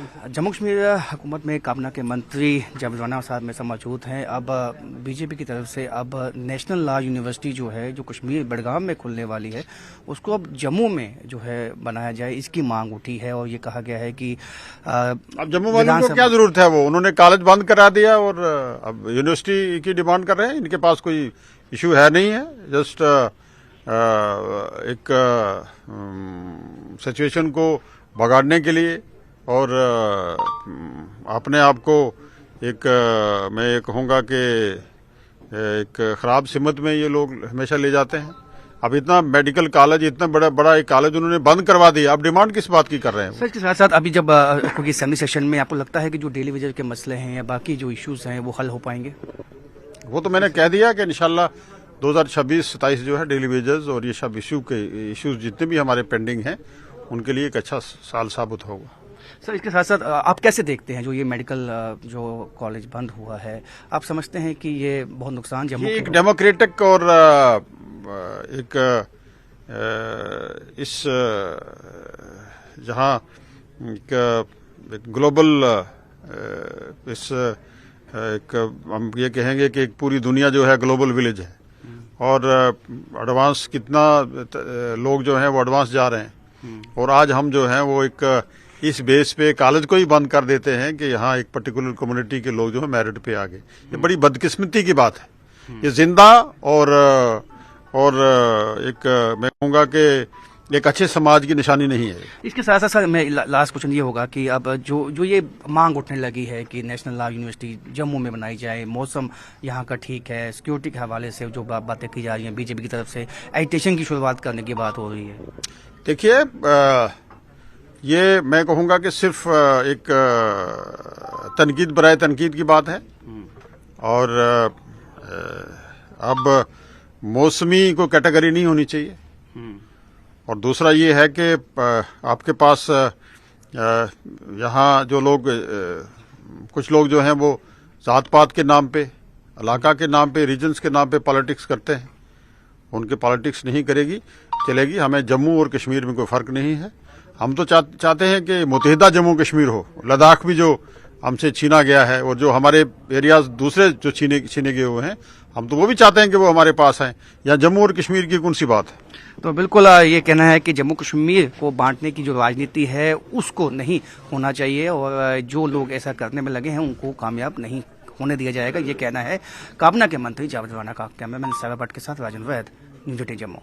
जम्मू कश्मीर हुकूमत में काबीना के मंत्री जावेद राना साहब में सब मौजूद हैं। अब बीजेपी की तरफ से अब नेशनल लॉ यूनिवर्सिटी जो है जो कश्मीर बडगाम में खुलने वाली है उसको अब जम्मू में जो है बनाया जाए, इसकी मांग उठी है। और ये कहा गया है कि अब जम्मू वालों को क्या जरूरत है, वो उन्होंने कॉलेज बंद करा दिया और अब यूनिवर्सिटी की डिमांड कर रहे हैं। इनके पास कोई इशू है नहीं है, जस्ट एक सिचुएशन को भगाड़ने के लिए और अपने आप को एक मैं ये कहूँगा कि एक ख़राब सिमत में ये लोग हमेशा ले जाते हैं। अब इतना मेडिकल कॉलेज, इतना बड़ा एक कॉलेज उन्होंने बंद करवा दिया, अब डिमांड किस बात की कर रहे हैं? सर, इसके साथ साथ अभी जब क्योंकि असेंबली सेशन में आपको लगता है कि जो डेली वेजेस के मसले हैं या बाकी जो इश्यूज हैं वो हल हो पाएंगे? वो तो मैंने कह दिया कि इंशाल्लाह 2026-27 जो है डेली वेजेस और ये सब इश्यूज जितने भी हमारे पेंडिंग हैं उनके लिए एक अच्छा साल साबित होगा। सर, इसके साथ साथ आप कैसे देखते हैं जो ये मेडिकल जो कॉलेज बंद हुआ है, आप समझते हैं कि ये बहुत नुकसान जम्मू एक डेमोक्रेटिक और एक इस जहां एक ग्लोबल इस एक हम ये कहेंगे कि एक पूरी दुनिया जो है ग्लोबल विलेज है और एडवांस कितना लोग जो हैं वो एडवांस जा रहे हैं और आज हम जो हैं वो एक इस बेस पे कॉलेज को ही बंद कर देते हैं कि यहाँ एक पर्टिकुलर कम्युनिटी के लोग जो है मेरिट पे आ गए। ये बड़ी बदकिस्मती की बात है। ये जिंदा और एक मैं कहूँगा कि एक अच्छे समाज की निशानी नहीं है। इसके साथ साथ सर मैं लास्ट क्वेश्चन ये होगा कि अब जो ये मांग उठने लगी है कि नेशनल लॉ यूनिवर्सिटी जम्मू में बनाई जाए, मौसम यहाँ का ठीक है, सिक्योरिटी के हवाले से जो बातें की जा रही हैं, बीजेपी की तरफ से एजिटेशन की शुरुआत करने की बात हो रही है। देखिए, ये मैं कहूँगा कि सिर्फ एक तनकीद बराए तनकीद की बात है और अब मौसमी को कैटेगरी नहीं होनी चाहिए। और दूसरा ये है कि आपके पास यहाँ जो लोग कुछ लोग जो हैं वो जात पात के नाम पे, इलाका के नाम पे, रीजन्स के नाम पे पॉलिटिक्स करते हैं। उनके पॉलिटिक्स नहीं चलेगी। हमें जम्मू और कश्मीर में कोई फर्क नहीं है। हम तो चाहते हैं कि मुत्तहिदा जम्मू कश्मीर हो। लद्दाख भी जो हमसे छीना गया है और जो हमारे एरियाज दूसरे जो छीने गए हुए हैं, हम तो वो भी चाहते हैं कि वो हमारे पास आए। या जम्मू और कश्मीर की कौन सी बात है? तो बिल्कुल ये कहना है कि जम्मू कश्मीर को बांटने की जो राजनीति है उसको नहीं होना चाहिए और जो लोग ऐसा करने में लगे हैं उनको कामयाब नहीं होने दिया जाएगा। ये कहना है काबीना के मंत्री जावेद राना का। कैमरामैन सारा भट्ट के साथ राजन वैद, न्यूज़ 18 जम्मू।